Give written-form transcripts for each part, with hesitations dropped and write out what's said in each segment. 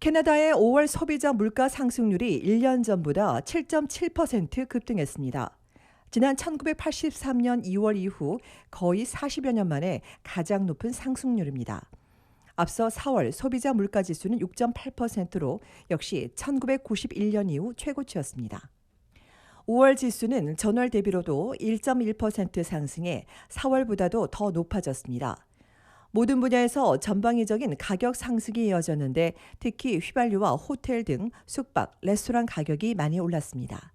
캐나다의 5월 소비자 물가 상승률이 1년 전보다 7.7% 급등했습니다. 지난 1983년 2월 이후 거의 40여 년 만에 가장 높은 상승률입니다. 앞서 4월 소비자 물가 지수는 6.8%로 역시 1991년 이후 최고치였습니다. 5월 지수는 전월 대비로도 1.1% 상승해 4월보다도 더 높아졌습니다. 모든 분야에서 전방위적인 가격 상승이 이어졌는데 특히 휘발유와 호텔 등 숙박, 레스토랑 가격이 많이 올랐습니다.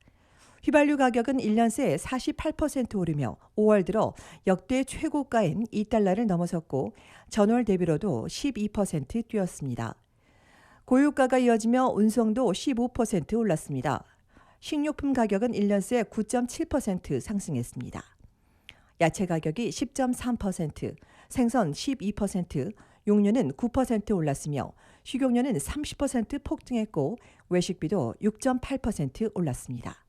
휘발유 가격은 1년 새 48% 오르며 5월 들어 역대 최고가인 2달러를 넘어섰고 전월 대비로도 12% 뛰었습니다. 고유가가 이어지며 운송도 15% 올랐습니다. 식료품 가격은 1년 새 9.7% 상승했습니다. 야채 가격이 10.3%, 생선 12%, 육류는 9% 올랐으며 식용유는 30% 폭등했고 외식비도 6.8% 올랐습니다.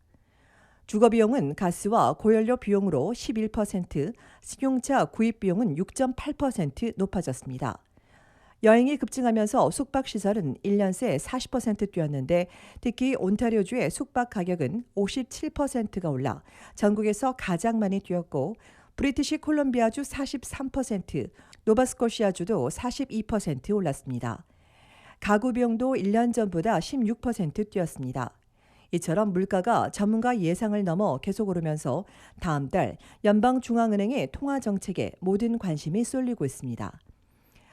주거비용은 가스와 고연료 비용으로 11%, 승용차 구입 비용은 6.8% 높아졌습니다. 여행이 급증하면서 숙박시설은 1년 새 40% 뛰었는데 특히 온타리오주의 숙박 가격은 57%가 올라 전국에서 가장 많이 뛰었고 브리티시 콜롬비아주 43%, 노바스코시아주도 42% 올랐습니다. 가구 비용도 1년 전보다 16% 뛰었습니다. 이처럼 물가가 전문가 예상을 넘어 계속 오르면서 다음 달 연방중앙은행의 통화정책에 모든 관심이 쏠리고 있습니다.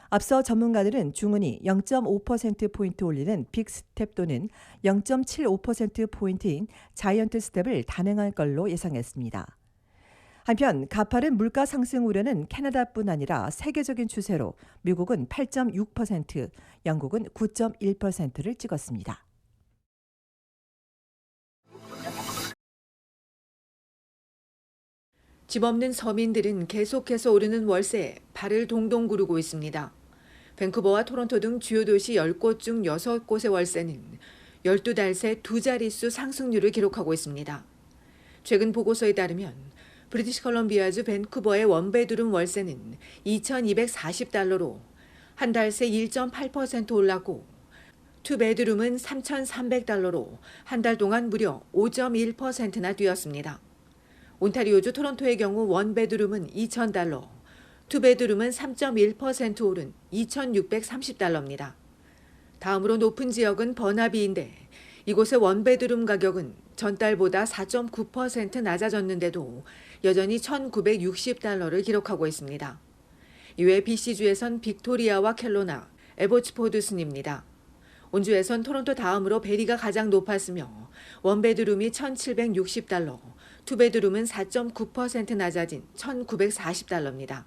앞서 전문가들은 중은이 0.5%포인트 올리는 빅스텝 또는 0.75%포인트인 자이언트 스텝을 단행할 걸로 예상했습니다. 한편 가파른 물가 상승 우려는 캐나다뿐 아니라 세계적인 추세로 미국은 8.6%, 영국은 9.1%를 찍었습니다. 집 없는 서민들은 계속해서 오르는 월세에 발을 동동 구르고 있습니다. 밴쿠버와 토론토 등 주요 도시 10곳 중 6곳의 월세는 12달 새 두 자릿수 상승률을 기록하고 있습니다. 최근 보고서에 따르면 브리티시 컬럼비아주 밴쿠버의 원베드룸 월세는 2,240달러로 한 달 새 1.8% 올랐고 투베드룸은 3,300달러로 한 달 동안 무려 5.1%나 뛰었습니다. 온타리오주 토론토의 경우 원베드룸은 2,000달러, 투베드룸은 3.1% 오른 2,630달러입니다. 다음으로 높은 지역은 버나비인데 이곳의 원베드룸 가격은 전달보다 4.9% 낮아졌는데도 여전히 1,960달러를 기록하고 있습니다. 이외 BC주에선 빅토리아와 켈로나, 에보츠포드 순입니다. 온주에선 토론토 다음으로 베리가 가장 높았으며 원베드룸이 1,760달러, 투베드룸은 4.9% 낮아진 1,940달러입니다.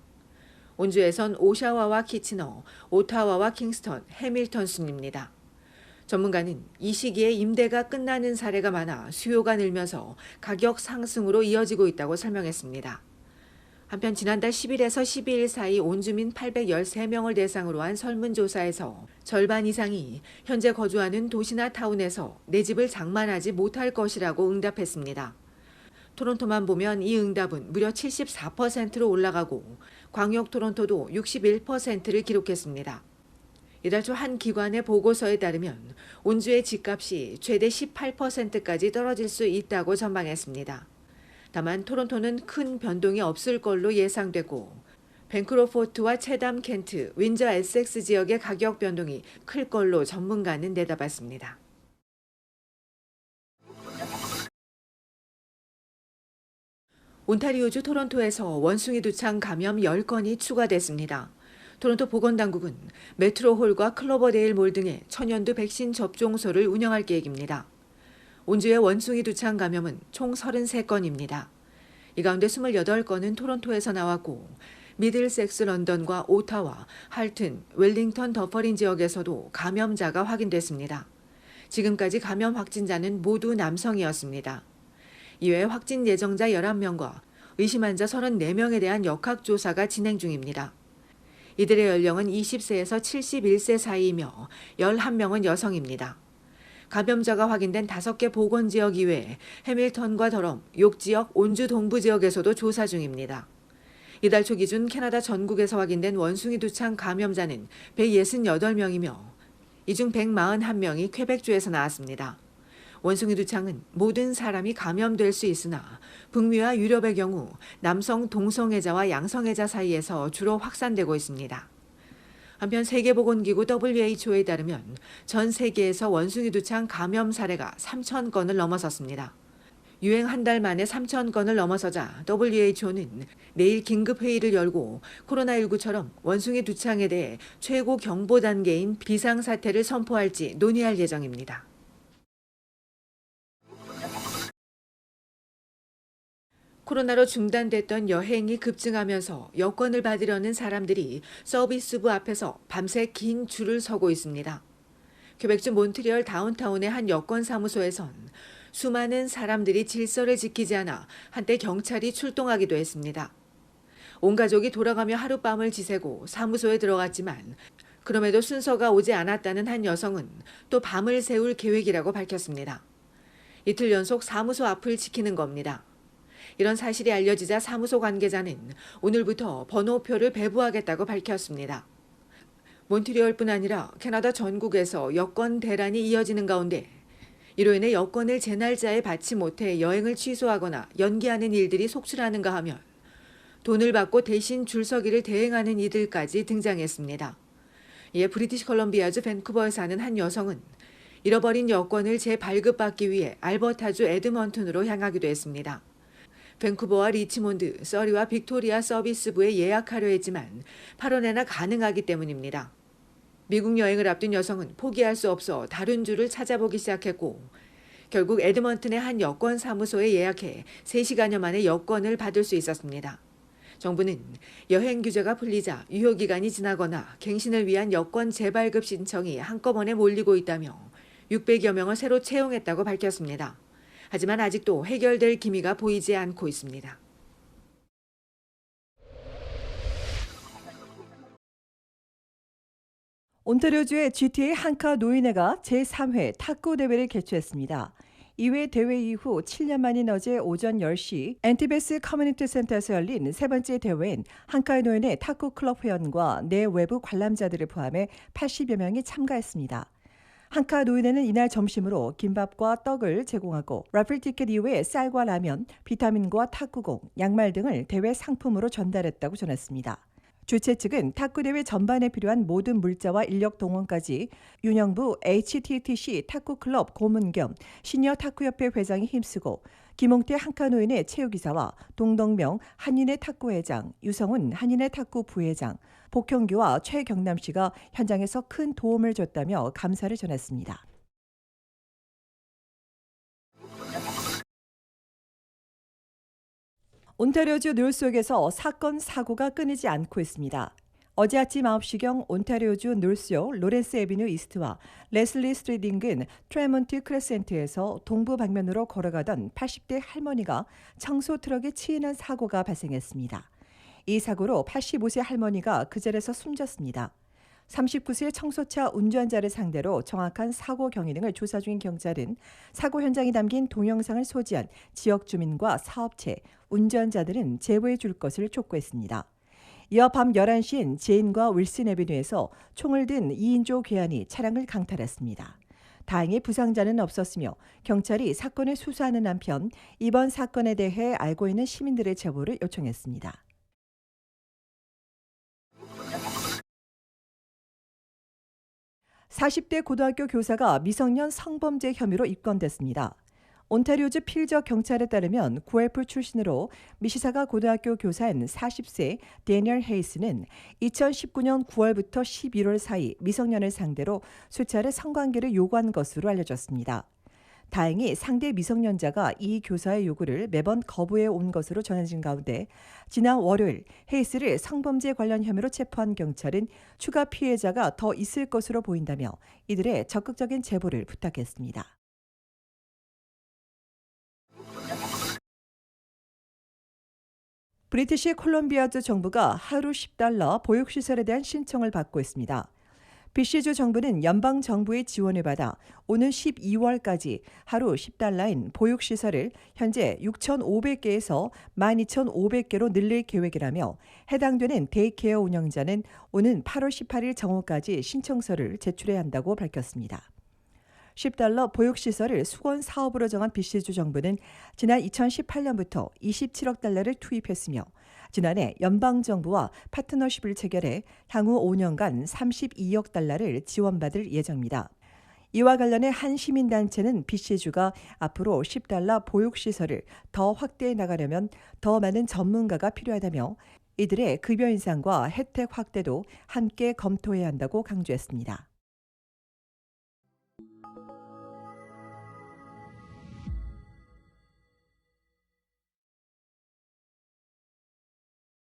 온주에선 오샤와와 키치너, 오타와와 킹스턴, 해밀턴 순입니다. 전문가는 이 시기에 임대가 끝나는 사례가 많아 수요가 늘면서 가격 상승으로 이어지고 있다고 설명했습니다. 한편 지난달 10일에서 12일 사이 온주민 813명을 대상으로 한 설문조사에서 절반 이상이 현재 거주하는 도시나 타운에서 내 집을 장만하지 못할 것이라고 응답했습니다. 토론토만 보면 이 응답은 무려 74%로 올라가고 광역 토론토도 61%를 기록했습니다. 이달 초 한 기관의 보고서에 따르면 온주의 집값이 최대 18%까지 떨어질 수 있다고 전망했습니다. 다만 토론토는 큰 변동이 없을 걸로 예상되고 밴크로포트와 채담 켄트, 윈저 에섹스 지역의 가격 변동이 클 걸로 전문가는 내다봤습니다. 온타리오주 토론토에서 원숭이 두창 감염 10건이 추가됐습니다. 토론토 보건당국은 메트로홀과 클로버데일 몰 등의 천연두 백신 접종소를 운영할 계획입니다. 온주의 원숭이 두창 감염은 총 33건입니다. 이 가운데 28건은 토론토에서 나왔고 미들섹스 런던과 오타와, 할튼, 웰링턴 더퍼린 지역에서도 감염자가 확인됐습니다. 지금까지 감염 확진자는 모두 남성이었습니다. 이외에 확진 예정자 11명과 의심 환자 34명에 대한 역학조사가 진행 중입니다. 이들의 연령은 20세에서 71세 사이이며 11명은 여성입니다. 감염자가 확인된 5개 보건지역 이외에 해밀턴과 더럼, 욕지역, 온주 동부 지역에서도 조사 중입니다. 이달 초 기준 캐나다 전국에서 확인된 원숭이 두창 감염자는 168명이며 이 중 141명이 퀘벡주에서 나왔습니다. 원숭이 두창은 모든 사람이 감염될 수 있으나 북미와 유럽의 경우 남성 동성애자와 양성애자 사이에서 주로 확산되고 있습니다. 한편 세계보건기구 WHO에 따르면 전 세계에서 원숭이 두창 감염 사례가 3,000건을 넘어섰습니다. 유행 한 달 만에 3,000건을 넘어서자 WHO는 내일 긴급회의를 열고 코로나19처럼 원숭이 두창에 대해 최고 경보 단계인 비상사태를 선포할지 논의할 예정입니다. 코로나로 중단됐던 여행이 급증하면서 여권을 받으려는 사람들이 서비스부 앞에서 밤새 긴 줄을 서고 있습니다. 퀘벡주 몬트리올 다운타운의 한 여권 사무소에선 수많은 사람들이 질서를 지키지 않아 한때 경찰이 출동하기도 했습니다. 온 가족이 돌아가며 하룻밤을 지새고 사무소에 들어갔지만 그럼에도 순서가 오지 않았다는 한 여성은 또 밤을 새울 계획이라고 밝혔습니다. 이틀 연속 사무소 앞을 지키는 겁니다. 이런 사실이 알려지자 사무소 관계자는 오늘부터 번호표를 배부하겠다고 밝혔습니다. 몬트리올뿐 아니라 캐나다 전국에서 여권 대란이 이어지는 가운데 이로 인해 여권을 제 날짜에 받지 못해 여행을 취소하거나 연기하는 일들이 속출하는가 하면 돈을 받고 대신 줄서기를 대행하는 이들까지 등장했습니다. 이에 브리티시 컬럼비아주 밴쿠버에 사는 한 여성은 잃어버린 여권을 재발급받기 위해 알버타주 에드먼튼으로 향하기도 했습니다. 밴쿠버와 리치몬드, 서리와 빅토리아 서비스부에 예약하려 했지만 8월에나 가능하기 때문입니다. 미국 여행을 앞둔 여성은 포기할 수 없어 다른 줄을 찾아보기 시작했고 결국 에드먼튼의 한 여권 사무소에 예약해 3시간여 만에 여권을 받을 수 있었습니다. 정부는 여행 규제가 풀리자 유효기간이 지나거나 갱신을 위한 여권 재발급 신청이 한꺼번에 몰리고 있다며 600여 명을 새로 채용했다고 밝혔습니다. 하지만 아직도 해결될 기미가 보이지 않고 있습니다. 온타리오주의 GTA 한카 노인회가 제3회 탁구 대회를 개최했습니다. 2회 대회 이후 7년 만인 어제 오전 10시 엔티베스 커뮤니티 센터에서 열린 세 번째 대회엔 한카의 노인회 탁구 클럽 회원과 내 외부 관람자들을 포함해 80여 명이 참가했습니다. 한카 노인회는 이날 점심으로 김밥과 떡을 제공하고 라플 티켓 이외에 쌀과 라면, 비타민과 탁구공, 양말 등을 대회 상품으로 전달했다고 전했습니다. 주최 측은 탁구대회 전반에 필요한 모든 물자와 인력 동원까지 윤영부 HTTC 탁구클럽 고문 겸 시니어 탁구협회 회장이 힘쓰고 김홍태 한카노인의 체육이사와 동덕명 한인의 탁구회장, 유성훈 한인의 탁구 부회장, 복형규와 최경남 씨가 현장에서 큰 도움을 줬다며 감사를 전했습니다. 온타리오주 놀스역에서 사건, 사고가 끊이지 않고 있습니다. 어제 아침 9시경 온타리오주 놀스역 로렌스 애비뉴 이스트와 레슬리 스트리트 인근 트레몬트 크레센트에서 동부 방면으로 걸어가던 80대 할머니가 청소 트럭에 치이는 사고가 발생했습니다. 이 사고로 85세 할머니가 그 자리에서 숨졌습니다. 39세 청소차 운전자를 상대로 정확한 사고 경위 등을 조사 중인 경찰은 사고 현장이 담긴 동영상을 소지한 지역 주민과 사업체, 운전자들은 제보해 줄 것을 촉구했습니다. 이어 밤 11시엔 제인과 윌슨 애비뉴에서 총을 든 2인조 괴한이 차량을 강탈했습니다. 다행히 부상자는 없었으며 경찰이 사건을 수사하는 한편 이번 사건에 대해 알고 있는 시민들의 제보를 요청했습니다. 40대 고등학교 교사가 미성년 성범죄 혐의로 입건됐습니다. 온타리오주 필저 경찰에 따르면 구엘프 출신으로 미시사가 고등학교 교사인 40세 데니얼 헤이스는 2019년 9월부터 11월 사이 미성년을 상대로 수차례 성관계를 요구한 것으로 알려졌습니다. 다행히 상대 미성년자가 이 교사의 요구를 매번 거부해 온 것으로 전해진 가운데 지난 월요일 헤이스를 성범죄 관련 혐의로 체포한 경찰은 추가 피해자가 더 있을 것으로 보인다며 이들의 적극적인 제보를 부탁했습니다. 브리티시 콜롬비아주 정부가 하루 $10 보육시설에 대한 신청을 받고 있습니다. BC주 정부는 연방 정부의 지원을 받아 오는 12월까지 하루 10달러인 보육시설을 현재 6,500개에서 12,500개로 늘릴 계획이라며 해당되는 데이케어 운영자는 오는 8월 18일 정오까지 신청서를 제출해야 한다고 밝혔습니다. 10달러 보육시설을 수건 사업으로 정한 BC주 정부는 지난 2018년부터 27억 달러를 투입했으며 지난해 연방정부와 파트너십을 체결해 향후 5년간 32억 달러를 지원받을 예정입니다. 이와 관련해 한 시민단체는 BC주가 앞으로 10달러 보육시설을 더 확대해 나가려면 더 많은 전문가가 필요하다며 이들의 급여 인상과 혜택 확대도 함께 검토해야 한다고 강조했습니다.